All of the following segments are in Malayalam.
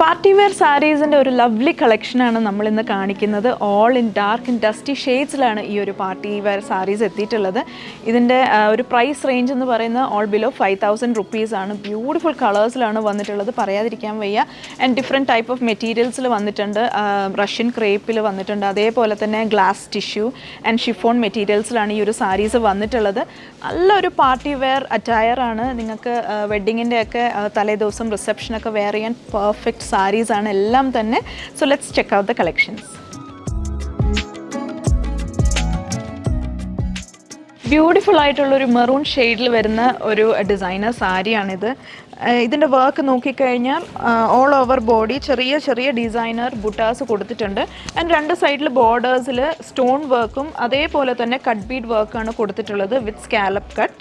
പാർട്ടി വെയർ സാരീസിൻ്റെ ഒരു ലവ്ലി കളക്ഷനാണ് നമ്മളിന്ന് കാണിക്കുന്നത്. All in dark and dusty ഷെയ്ഡ്സിലാണ് ഈ ഒരു പാർട്ടി വെയർ സാരീസ് എത്തിയിട്ടുള്ളത്. ഇതിൻ്റെ ഒരു പ്രൈസ് റേഞ്ച് എന്ന് പറയുന്നത് ഓൾ ബിലോ 5,000 റുപ്പീസാണ്. ബ്യൂട്ടിഫുൾ കളേഴ്സിലാണ് വന്നിട്ടുള്ളത്, പറയാതിരിക്കാൻ വയ്യ. ആൻഡ് ഡിഫറെൻറ്റ് ടൈപ്പ് ഓഫ് മെറ്റീരിയൽസിൽ വന്നിട്ടുണ്ട്. റഷ്യൻ ക്രേപ്പിൽ വന്നിട്ടുണ്ട്, അതേപോലെ തന്നെ ഗ്ലാസ് ടിഷ്യൂ ആൻഡ് ഷിഫോൺ മെറ്റീരിയൽസിലാണ് ഈ ഒരു സാരീസ് വന്നിട്ടുള്ളത്. നല്ലൊരു പാർട്ടി വെയർ അറ്റയറാണ്. നിങ്ങൾക്ക് വെഡ്ഡിങ്ങിൻ്റെ ഒക്കെ തലേദിവസം റിസപ്ഷനൊക്കെ വെയർ ചെയ്യാൻ പെർഫെക്റ്റ് സാരീസ് ആണ് എല്ലാം തന്നെ. So let's check out the collections. Beautiful ആയിട്ടുള്ളൊരു മെറൂൺ ഷെയ്ഡിൽ വരുന്ന ഒരു ഡിസൈനർ സാരിയാണിത്. ഇതിൻ്റെ വർക്ക് നോക്കിക്കഴിഞ്ഞാൽ ഓൾ ഓവർ ബോഡി ചെറിയ ചെറിയ ഡിസൈനർ ബുട്ടാസ് കൊടുത്തിട്ടുണ്ട്. ആൻഡ് രണ്ട് സൈഡിൽ ബോർഡേഴ്സിൽ സ്റ്റോൺ വർക്കും അതേപോലെ തന്നെ കട്ട് ബീഡ് വർക്കാണ് കൊടുത്തിട്ടുള്ളത് വിത്ത് സ്കാലപ്പ് കട്ട്.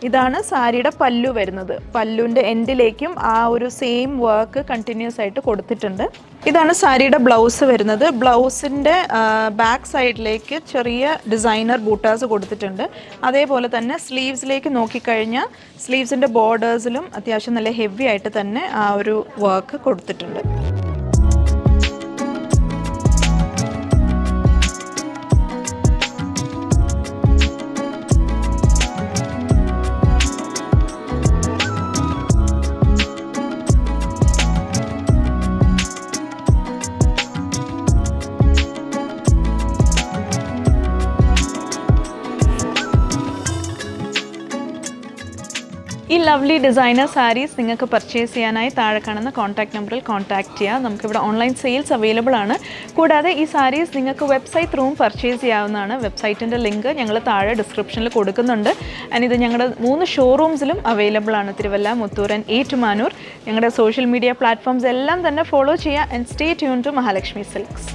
ഇതാണ് സാരിയുടെ പല്ലു വരുന്നത്. പല്ലുവിൻ്റെ എൻഡിലേക്കും ആ ഒരു സെയിം വർക്ക് കണ്ടിന്യൂസ് ആയിട്ട് കൊടുത്തിട്ടുണ്ട്. ഇതാണ് സാരിയുടെ ബ്ലൗസ് വരുന്നത്. ബ്ലൗസിൻ്റെ ബാക്ക് സൈഡിലേക്ക് ചെറിയ ഡിസൈനർ ബൂട്ടാസ് കൊടുത്തിട്ടുണ്ട്. അതേപോലെ തന്നെ സ്ലീവ്സിലേക്ക് നോക്കിക്കഴിഞ്ഞാൽ സ്ലീവ്സിൻ്റെ ബോർഡേഴ്സിലും അത്യാവശ്യം നല്ല ഹെവി ആയിട്ട് തന്നെ ആ ഒരു വർക്ക് കൊടുത്തിട്ടുണ്ട്. ഈ ലവ്ലി ഡിസൈനർ സാരീസ് നിങ്ങൾക്ക് പർച്ചേസ് ചെയ്യാനായി താഴെ കാണുന്ന കോൺടാക്ട് നമ്പറിൽ കോൺടാക്ട് ചെയ്യുക. നമുക്കിവിടെ ഓൺലൈൻ സെയിൽസ് അവൈലബിൾ ആണ്. കൂടാതെ ഈ സാരീസ് നിങ്ങൾക്ക് വെബ്സൈറ്റ് ത്രൂവും പർച്ചേസ് ചെയ്യാവുന്നതാണ്. വെബ്സൈറ്റിൻ്റെ ലിങ്ക് ഞങ്ങൾ താഴെ ഡിസ്ക്രിപ്ഷനിൽ കൊടുക്കുന്നുണ്ട്. ആൻഡ് ഇത് ഞങ്ങളുടെ 3 ഷോറൂംസിലും അവൈലബിൾ ആണ്: തിരുവല്ല, മുത്തൂർ ആൻഡ് ഏറ്റുമാനൂർ. ഞങ്ങളുടെ സോഷ്യൽ മീഡിയ പ്ലാറ്റ്ഫോംസ് എല്ലാം തന്നെ ഫോളോ ചെയ്യുക. And stay tune to Mahalakshmi silks.